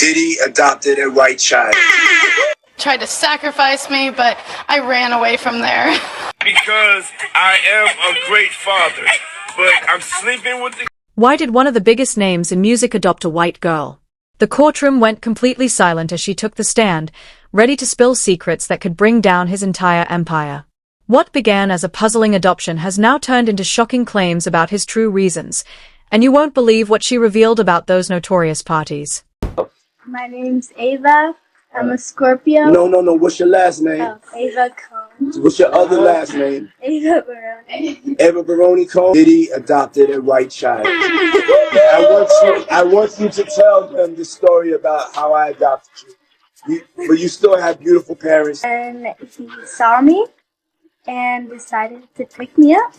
Diddy adopted a white child. Tried to sacrifice me, but I ran away from there. Because I am a great father, but I'm sleeping with the... Why did one of the biggest names in music adopt a white girl? The courtroom went completely silent as she took the stand, ready to spill secrets that could bring down his entire empire. What began as a puzzling adoption has now turned into shocking claims about his true reasons, and you won't believe what she revealed about those notorious parties. My name's Ava. I'm a Scorpio. No. What's your last name? Oh, Ava Combs. What's your other last name? Ava Baroni. Eva Baroni Combs. Diddy adopted a white child. I want you to tell them the story about how I adopted you. But you still have beautiful parents. And he saw me and decided to pick me up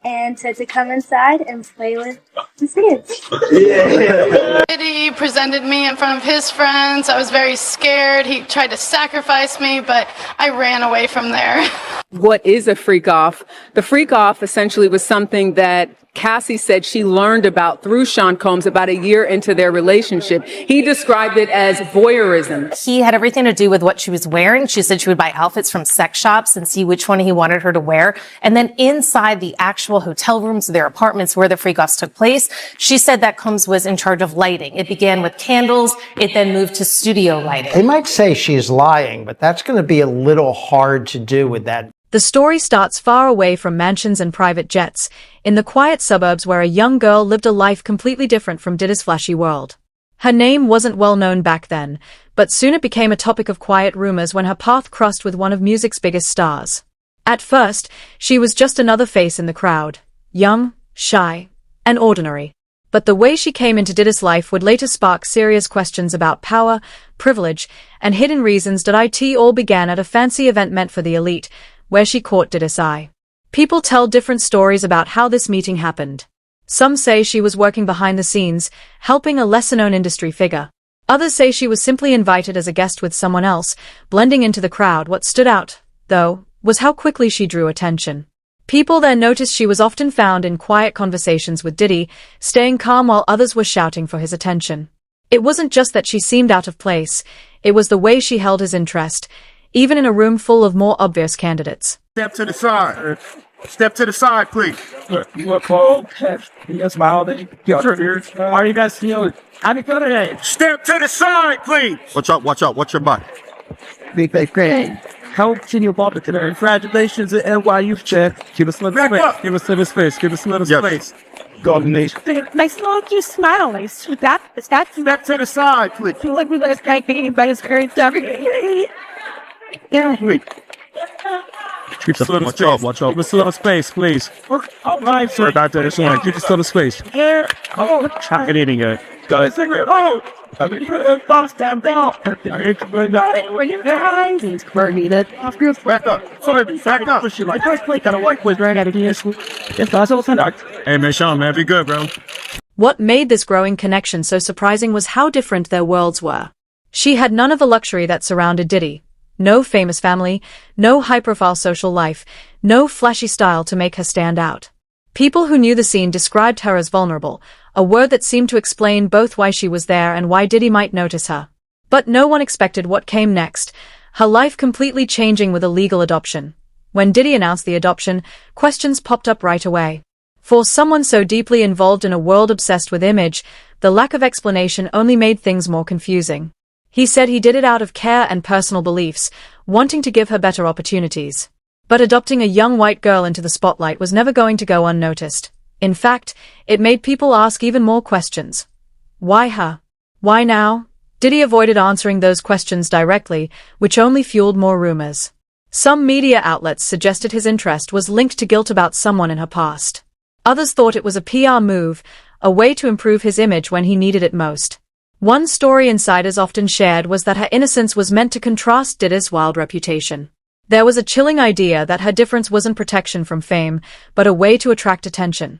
and said to come inside and play with the kids. Yeah. Diddy presented me in front of his friends. I was very scared. He tried to sacrifice me, but I ran away from there. What is a freak off? The freak off essentially was something that Cassie said she learned about through Sean Combs about a year into their relationship. He described it as voyeurism. He had everything to do with what she was wearing. She said she would buy outfits from sex shops and see which one he wanted her to wear. And then inside the actual hotel rooms, their apartments where the freak-offs took place, she said that Combs was in charge of lighting. It began with candles. It then moved to studio lighting. They might say she's lying, but that's going to be a little hard to do with that. The story starts far away from mansions and private jets, in the quiet suburbs where a young girl lived a life completely different from Diddy's flashy world. Her name wasn't well known back then, but soon it became a topic of quiet rumors when her path crossed with one of music's biggest stars. At first, she was just another face in the crowd, young, shy, and ordinary. But the way she came into Diddy's life would later spark serious questions about power, privilege, and hidden reasons. It all began at a fancy event meant for the elite, where she caught Diddy's eye. People tell different stories about how this meeting happened. Some say she was working behind the scenes, helping a lesser-known industry figure. Others say she was simply invited as a guest with someone else, blending into the crowd. What stood out, though, was how quickly she drew attention. People there noticed she was often found in quiet conversations with Diddy, staying calm while others were shouting for his attention. It wasn't just that she seemed out of place, it was the way she held his interest, even in a room full of more obvious candidates. Step to the side. Step to the side, please. Yes, are you guys feeling? How do you feel today? Step to the side, please. Watch out. Watch your butt. Great. How can you bought it today? Congratulations at NYU, Chad. Give us a little space. Give us a little space. Give us a little space. Golden Nation. Nice little smile. Step to the side, please. feel like we last guy being by his parents every Yeah. Wait. Watch out. Give us a little space, please. Oh, my sorry about that. It's all right. Give us a little space. Yeah. Oh, Get in here. Guys. oh. Boss down down. When you're behind, he's burning it. Back up. Sorry, back up. Push you like that. Got a white boys right out of here. It's also conduct. Hey, man, Sean, man, be good, bro. What made this growing connection so surprising was how different their worlds were. She had none of the luxury that surrounded Diddy. No famous family, no high-profile social life, no flashy style to make her stand out. People who knew the scene described her as vulnerable, a word that seemed to explain both why she was there and why Diddy might notice her. But no one expected what came next, her life completely changing with a legal adoption. When Diddy announced the adoption, questions popped up right away. For someone so deeply involved in a world obsessed with image, the lack of explanation only made things more confusing. He said he did it out of care and personal beliefs, wanting to give her better opportunities. But adopting a young white girl into the spotlight was never going to go unnoticed. In fact, it made people ask even more questions. Why her? Why now? Diddy avoided answering those questions directly, which only fueled more rumors. Some media outlets suggested his interest was linked to guilt about someone in her past. Others thought it was a PR move, a way to improve his image when he needed it most. One story insiders often shared was that her innocence was meant to contrast Diddy's wild reputation. There was a chilling idea that her difference wasn't protection from fame, but a way to attract attention.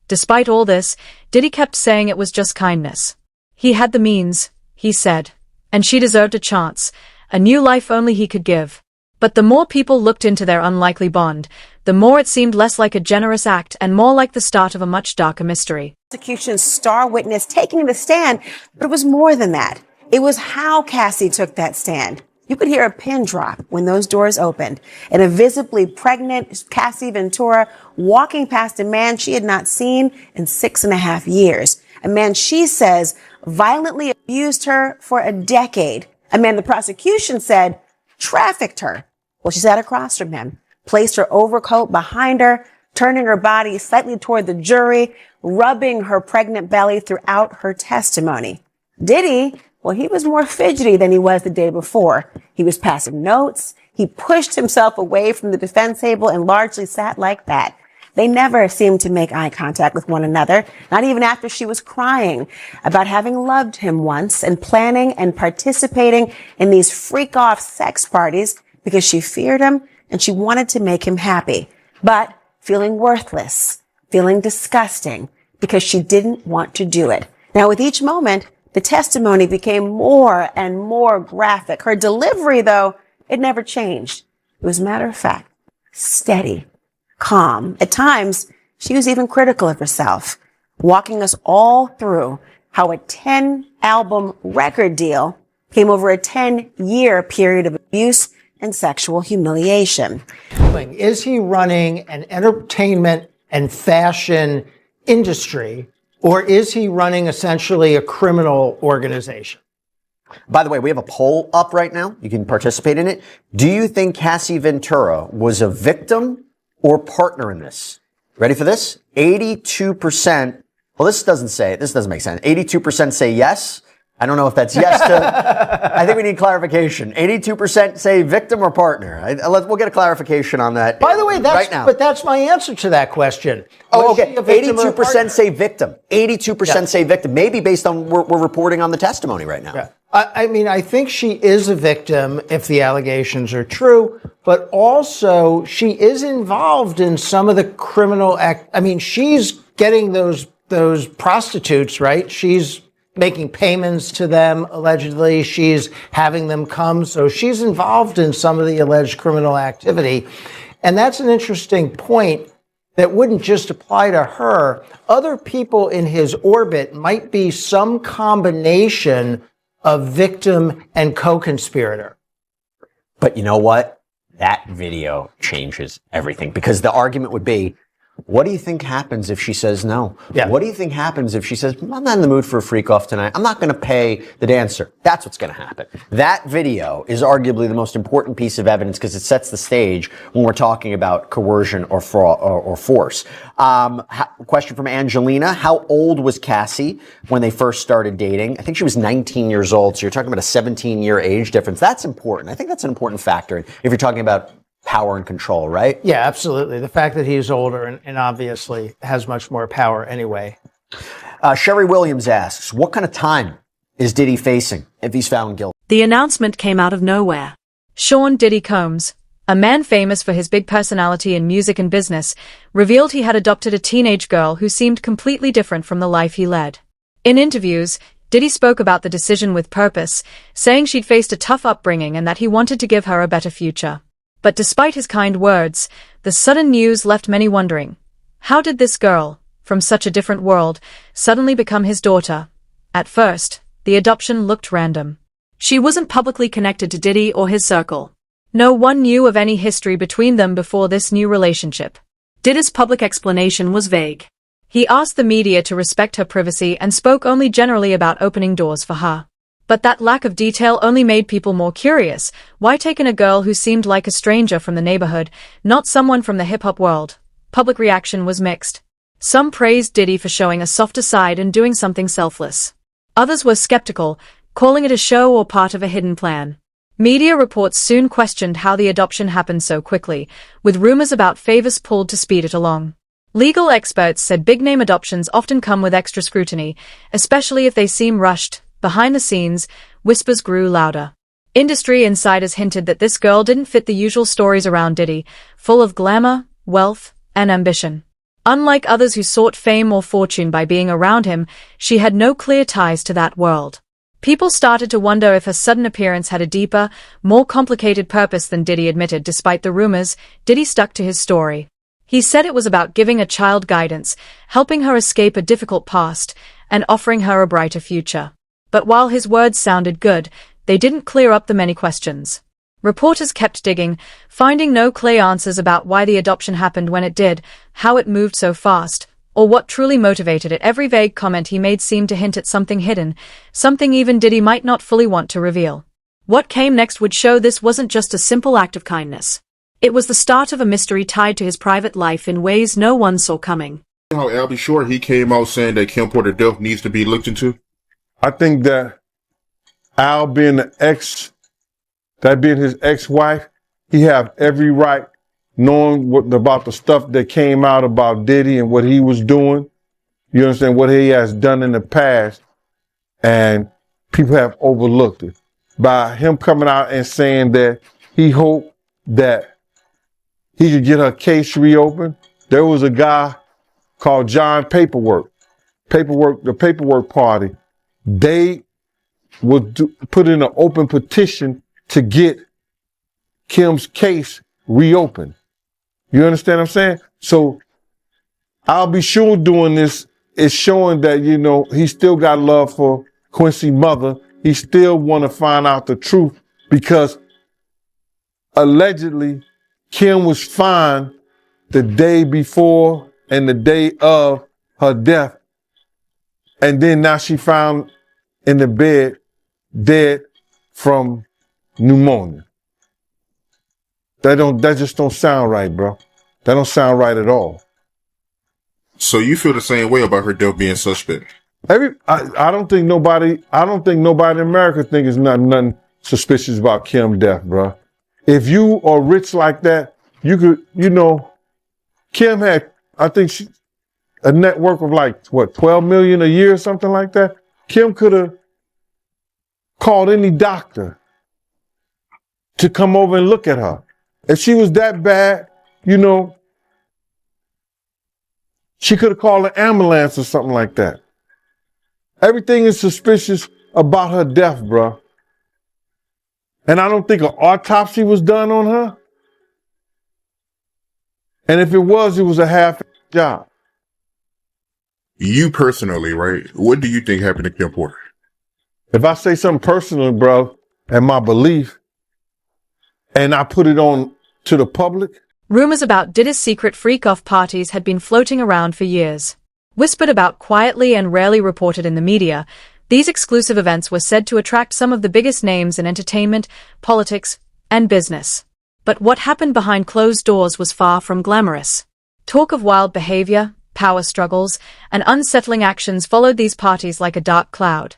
Despite all this, Diddy kept saying it was just kindness. He had the means, he said, and she deserved a chance, a new life only he could give. But the more people looked into their unlikely bond, the more it seemed less like a generous act and more like the start of a much darker mystery. Prosecution's star witness taking the stand, but it was more than that. It was how Cassie took that stand. You could hear a pin drop when those doors opened, and a visibly pregnant Cassie Ventura walking past a man she had not seen in 6.5 years. A man she says violently abused her for a decade. A man the prosecution said trafficked her. Well, she sat across from him, placed her overcoat behind her, turning her body slightly toward the jury, rubbing her pregnant belly throughout her testimony. Diddy, well, he was more fidgety than he was the day before. He was passing notes. He pushed himself away from the defense table and largely sat like that. They never seemed to make eye contact with one another, not even after she was crying about having loved him once and planning and participating in these freak-off sex parties because she feared him and she wanted to make him happy, but feeling worthless, feeling disgusting because she didn't want to do it. Now, with each moment, the testimony became more and more graphic. Her delivery, though, it never changed. It was matter of fact, steady, calm. At times, she was even critical of herself, walking us all through how a 10-album record deal came over a 10-year period of abuse and sexual humiliation. Is he running an entertainment and fashion industry, or is he running essentially a criminal organization? By the way, we have a poll up right now. You can participate in it. Do you think Cassie Ventura was a victim or partner in this? Ready for this? 82%. Well, this doesn't make sense. 82% say yes. I don't know if that's yes to, I think we need clarification. 82% say victim or partner. We'll get a clarification on that. By the way, right now. But that's my answer to that question. Oh, okay. 82% say victim. 82% say victim. Maybe based on we're reporting on the testimony right now. Yeah. I mean, I think she is a victim if the allegations are true, but also she is involved in some of the criminal act. I mean, she's getting those prostitutes, right? She's making payments to them, allegedly. She's having them come. So she's involved in some of the alleged criminal activity. And that's an interesting point that wouldn't just apply to her. Other people in his orbit might be some combination of victim and co-conspirator. But you know what? That video changes everything, because the argument would be, what do you think happens if she says no? Yeah. What do you think happens if she says, I'm not in the mood for a freak off tonight. I'm not going to pay the dancer. That's what's going to happen. That video is arguably the most important piece of evidence because it sets the stage when we're talking about coercion or fraud or force. Question from Angelina. How old was Cassie when they first started dating? I think she was 19 years old. So you're talking about a 17-year age difference. That's important. I think that's an important factor if you're talking about power and control, right? Yeah, absolutely. The fact that he's older and obviously has much more power anyway. Sherry Williams asks, what kind of time is Diddy facing if he's found guilty? The announcement came out of nowhere. Sean Diddy Combs, a man famous for his big personality in music and business, revealed he had adopted a teenage girl who seemed completely different from the life he led. In interviews, Diddy spoke about the decision with purpose, saying she'd faced a tough upbringing and that he wanted to give her a better future. But despite his kind words, the sudden news left many wondering. How did this girl, from such a different world, suddenly become his daughter? At first, the adoption looked random. She wasn't publicly connected to Diddy or his circle. No one knew of any history between them before this new relationship. Diddy's public explanation was vague. He asked the media to respect her privacy and spoke only generally about opening doors for her. But that lack of detail only made people more curious. Why take in a girl who seemed like a stranger from the neighborhood, not someone from the hip-hop world? Public reaction was mixed. Some praised Diddy for showing a softer side and doing something selfless. Others were skeptical, calling it a show or part of a hidden plan. Media reports soon questioned how the adoption happened so quickly, with rumors about favors pulled to speed it along. Legal experts said big-name adoptions often come with extra scrutiny, especially if they seem rushed. Behind the scenes, whispers grew louder. Industry insiders hinted that this girl didn't fit the usual stories around Diddy, full of glamour, wealth, and ambition. Unlike others who sought fame or fortune by being around him, she had no clear ties to that world. People started to wonder if her sudden appearance had a deeper, more complicated purpose than Diddy admitted. Despite the rumors, Diddy stuck to his story. He said it was about giving a child guidance, helping her escape a difficult past, and offering her a brighter future. But while his words sounded good, they didn't clear up the many questions. Reporters kept digging, finding no clear answers about why the adoption happened when it did, how it moved so fast, or what truly motivated it. Every vague comment he made seemed to hint at something hidden, something even Diddy might not fully want to reveal. What came next would show this wasn't just a simple act of kindness. It was the start of a mystery tied to his private life in ways no one saw coming. How Albie Shore, he came out saying that Kim Porter death needs to be looked into? I think that Al being his ex-wife, he have every right knowing about the stuff that came out about Diddy and what he was doing. You understand what he has done in the past, and people have overlooked it. By him coming out and saying that he hoped that he could get her case reopened, there was a guy called John the Paperwork Party. They would put in an open petition to get Kim's case reopened. You understand what I'm saying? So I'll be sure doing this is showing that, he still got love for Quincy's mother. He still want to find out the truth because allegedly Kim was fine the day before and the day of her death. And then now she found in the bed dead from pneumonia. That just don't sound right, bro. That don't sound right at all. So you feel the same way about her death being suspect? I don't think nobody in America thinks nothing suspicious about Kim's death, bro. If you are rich like that, you could, Kim had, I think a net worth of like, $12 million a year or something like that. Kim could have called any doctor to come over and look at her. If she was that bad, she could have called an ambulance or something like that. Everything is suspicious about her death, bro. And I don't think an autopsy was done on her. And if it was a half job. You personally, right? What do you think happened to Kim Porter? If I say something personal, bro, and my belief, and I put it on to the public. Rumors about Diddy's secret freak-off parties had been floating around for years. Whispered about quietly and rarely reported in the media, these exclusive events were said to attract some of the biggest names in entertainment, politics, and business. But what happened behind closed doors was far from glamorous. Talk of wild behavior, power struggles, and unsettling actions followed these parties like a dark cloud.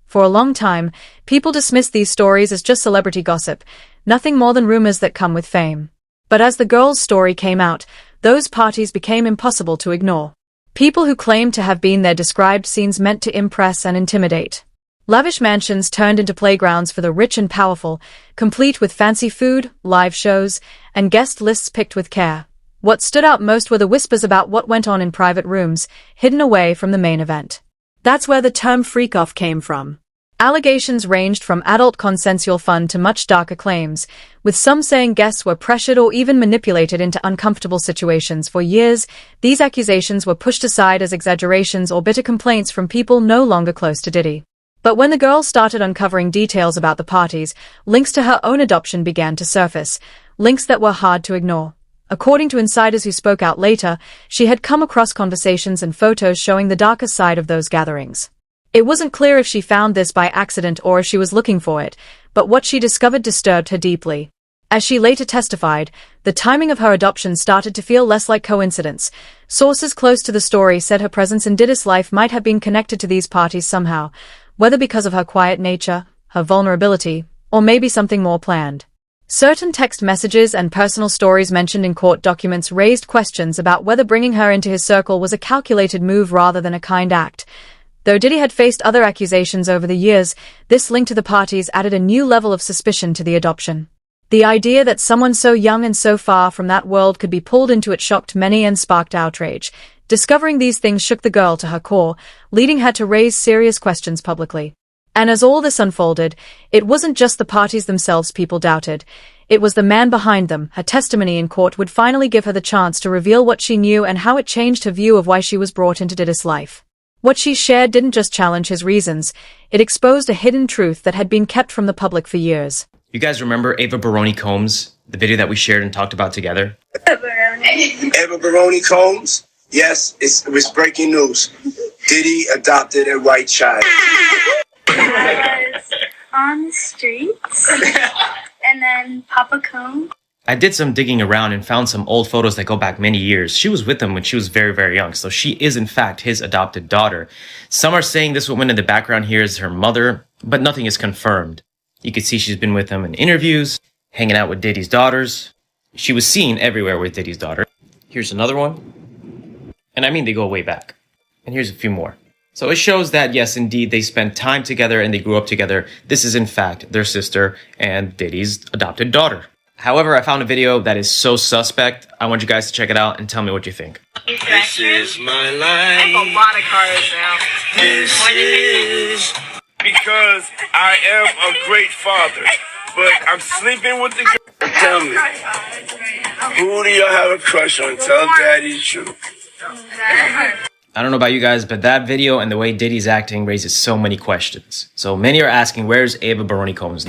For a long time, people dismissed these stories as just celebrity gossip, nothing more than rumors that come with fame. But as the girl's story came out, those parties became impossible to ignore. People who claimed to have been there described scenes meant to impress and intimidate. Lavish mansions turned into playgrounds for the rich and powerful, complete with fancy food, live shows, and guest lists picked with care. What stood out most were the whispers about what went on in private rooms, hidden away from the main event. That's where the term freak-off came from. Allegations ranged from adult consensual fun to much darker claims, with some saying guests were pressured or even manipulated into uncomfortable situations. For years, these accusations were pushed aside as exaggerations or bitter complaints from people no longer close to Diddy. But when the girl started uncovering details about the parties, links to her own adoption began to surface, links that were hard to ignore. According to insiders who spoke out later, she had come across conversations and photos showing the darker side of those gatherings. It wasn't clear if she found this by accident or if she was looking for it, but what she discovered disturbed her deeply. As she later testified, the timing of her adoption started to feel less like coincidence. Sources close to the story said her presence in Diddy's life might have been connected to these parties somehow, whether because of her quiet nature, her vulnerability, or maybe something more planned. Certain text messages and personal stories mentioned in court documents raised questions about whether bringing her into his circle was a calculated move rather than a kind act. Though Diddy had faced other accusations over the years, this link to the parties added a new level of suspicion to the adoption. The idea that someone so young and so far from that world could be pulled into it shocked many and sparked outrage. Discovering these things shook the girl to her core, leading her to raise serious questions publicly. And as all this unfolded, it wasn't just the parties themselves people doubted. It was the man behind them. Her testimony in court would finally give her the chance to reveal what she knew and how it changed her view of why she was brought into Diddy's life. What she shared didn't just challenge his reasons, it exposed a hidden truth that had been kept from the public for years. You guys remember Ava Baroni Combs, the video that we shared and talked about together? Ava Baroni Combs? Yes, it was breaking news. Diddy adopted a white child. I was on the streets, and then Papa Combs. I did some digging around and found some old photos that go back many years. She was with him when she was very, very young, so she is in fact his adopted daughter. Some are saying this woman in the background here is her mother, but nothing is confirmed. You can see she's been with him in interviews, hanging out with Diddy's daughters. She was seen everywhere with Diddy's daughter. Here's another one. And I mean, they go way back. And here's a few more. So it shows that, yes, indeed, they spent time together and they grew up together. This is, in fact, their sister and Diddy's adopted daughter. However, I found a video that is so suspect. I want you guys to check it out and tell me what you think. This is my life. I have a lot of cars now. This is because I am a great father, but I'm sleeping with the girl. Tell me, who do y'all have a crush on? Tell Daddy the truth. I don't know about you guys, but that video and the way Diddy's acting raises so many questions. So many are asking, where's Ava Baroni Combs?